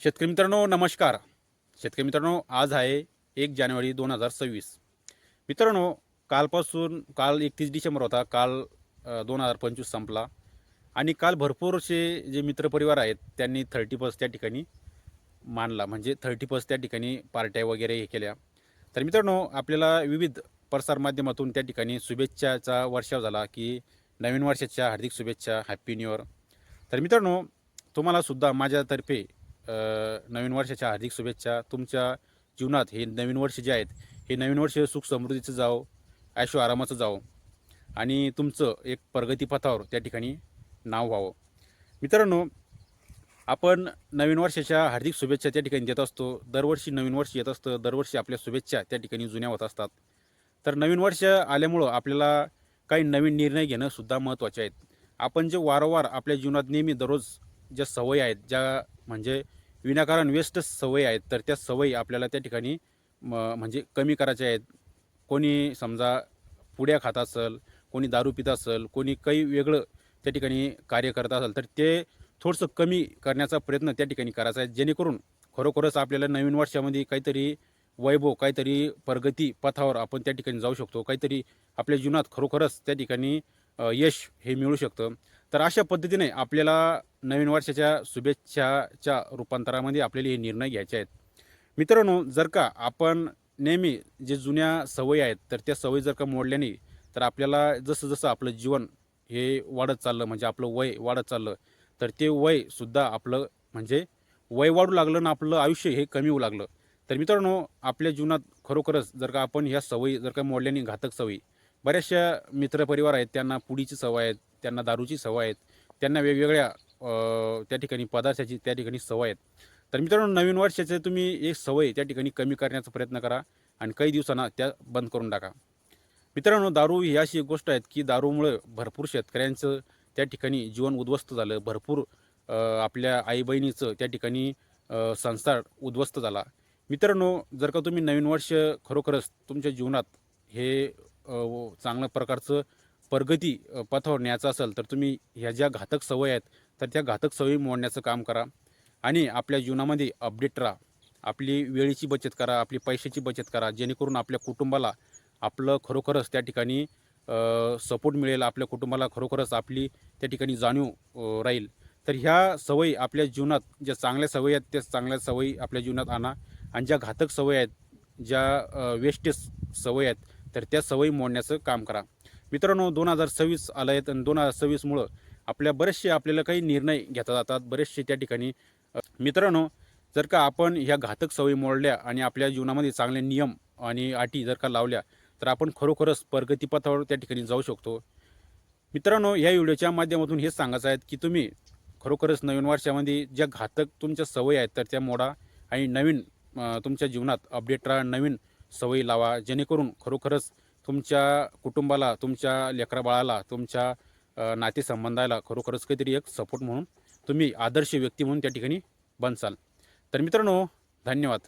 शेतकरी मित्रांनो नमस्कार. शेतकरी मित्रांनो आज आहे 1 जानेवारी 2026. मित्रांनो काल 31 डिसेंबर होता. काल 2025 संपला आणि काल भरपूरसे जे मित्रपरिवार आहेत त्यांनी 30+ त्या ठिकाणी मानला, म्हणजे 30+ त्या ठिकाणी पार्ट्या वगैरे हे केल्या. तर मित्रांनो आपल्याला विविध प्रसारमाध्यमातून त्या ठिकाणी शुभेच्छाचा वर्षाव झाला की नवीन वर्षाच्या हार्दिक शुभेच्छा, हॅप्पी न्यू इयर. तर मित्रांनो तुम्हालासुद्धा माझ्यातर्फे नवीन वर्षाच्या हार्दिक शुभेच्छा. तुमच्या जीवनात हे नवीन वर्ष जे आहेत हे नवीन वर्ष सुख समृद्धीचं जावो, ऐशो आरामाचं जावो आणि तुमचं एक प्रगतीपथावर त्या ठिकाणी नाव व्हावं. मित्रांनो आपण नवीन वर्षाच्या हार्दिक शुभेच्छा त्या ठिकाणी देत असतो. दरवर्षी नवीन वर्ष येत असतं, दरवर्षी आपल्या शुभेच्छा त्या ठिकाणी जुन्या होत असतात. तर नवीन वर्ष आल्यामुळं आपल्याला काही नवीन निर्णय घेणंसुद्धा महत्त्वाचे आहेत. आपण जे वारंवार आपल्या जीवनात नेहमी दररोज ज्या सवयी आहेत, ज्या म्हणजे विनाकारण वेस्ट सवयी आहेत, तर त्या सवयी आपल्याला त्या ठिकाणी म्हणजे कमी करायच्या आहेत. कोणी समजा पुड्या खात असेल, कोणी दारू पित असेल, कोणी काही वेगळं त्या ठिकाणी कार्य करत असेल, तर ते थोडंसं कमी करण्याचा प्रयत्न त्या ठिकाणी करायचा आहे, जेणेकरून खरोखरच आपल्याला नवीन वर्षामध्ये काहीतरी वैभव, काहीतरी प्रगती पथावर आपण त्या ठिकाणी जाऊ शकतो. काहीतरी आपल्या जीवनात खरोखरच त्या ठिकाणी यश हे मिळू शकतं. तर अशा पद्धतीने आपल्याला नवीन वर्षाच्या शुभेच्छाच्या रूपांतरामध्ये आपल्याला हे निर्णय घ्यायचे आहेत. मित्रांनो जर का आपण नेहमी जे जुन्या सवयी आहेत, तर त्या सवयी जर का मोडल्या नाही, तर आपल्याला जसं-जसं आपलं जीवन हे वाढत चाललं, म्हणजे आपलं वय वाढत चाललं, तर ते वयसुद्धा आपलं म्हणजे वय वाढू लागलं आणि आपलं आयुष्य हे कमी होऊ लागलं. तर मित्रांनो आपल्या जीवनात खरोखरच जर का आपण ह्या सवयी जर का मोडल्या नाही, घातक सवयी, बऱ्याचशा मित्रपरिवार आहेत त्यांना पुडीची सवय आहे, त्यांना दारूची सवय आहे, त्यांना वेगवेगळ्या त्या ठिकाणी पदार्थाची त्या ठिकाणी सवय आहेत. तर मित्रांनो नवीन वर्षाचे तुम्ही एक सवय त्या ठिकाणी कमी करण्याचा प्रयत्न करा आणि काही दिवसांना त्या बंद करून टाका. मित्रांनो दारू ही अशी एक गोष्ट आहे की दारूमुळे भरपूर शेतकऱ्यांचं त्या ठिकाणी जीवन उद्ध्वस्त झालं. भरपूर आपल्या आई-बहिणीचं त्या ठिकाणी संसार उद्ध्वस्त झाला. मित्रांनो जर का तुम्ही नवीन वर्ष खरोखरच तुमच्या जीवनात हे चांगल्या प्रकारचं प्रगती पथावर न्यायचं असेल, तर तुम्ही ह्या ज्या घातक सवयी आहेत, तर त्या घातक सवयी मोडण्याचं काम करा आणि आपल्या जीवनामध्ये अपडेट राहा. आपली वेळेची बचत करा, आपली पैशाची बचत करा, जेणेकरून आपल्या कुटुंबाला आपलं खरोखरच त्या ठिकाणी सपोर्ट मिळेल. आपल्या कुटुंबाला खरोखरच आपली त्या ठिकाणी जाणीव राहील. तर ह्या सवयी आपल्या जीवनात ज्या चांगल्या सवयी आहेत, त्या चांगल्या सवयी आपल्या जीवनात आणा आणि ज्या घातक सवयी आहेत, ज्या वेस्टेज सवयी आहेत, तर त्या सवयी मोडण्याचं काम करा. मित्रांनो 2026 आलं आहेत आणि 2026मुळं आपल्याला काही निर्णय घेता जातात बरेचसे त्या ठिकाणी. मित्रांनो जर का आपण ह्या घातक सवयी मोडल्या आणि आपल्या जीवनामध्ये चांगले नियम आणि अटी जर का लावल्या, तर आपण खरोखरच प्रगतीपथावर त्या ठिकाणी जाऊ शकतो. मित्रांनो या व्हिडिओच्या माध्यमातून हेच सांगायचं आहे की तुम्ही खरोखरच नवीन वर्षामध्ये ज्या घातक तुमच्या सवयी आहेत, तर त्या मोडा आणि नवीन तुमच्या जीवनात अपडेट राहा, नवीन सवयी लावा, जेणेकरून खरोखरच तुमच्या कुटुंबाला, तुमच्या लेकराबाळाला, तुमच्या नातेसंबंधाला खरोखरच काहीतरी एक सपोर्ट म्हणून तुम्ही आदर्श व्यक्ती म्हणून त्या ठिकाणी बनसाल. तर मित्रांनो धन्यवाद.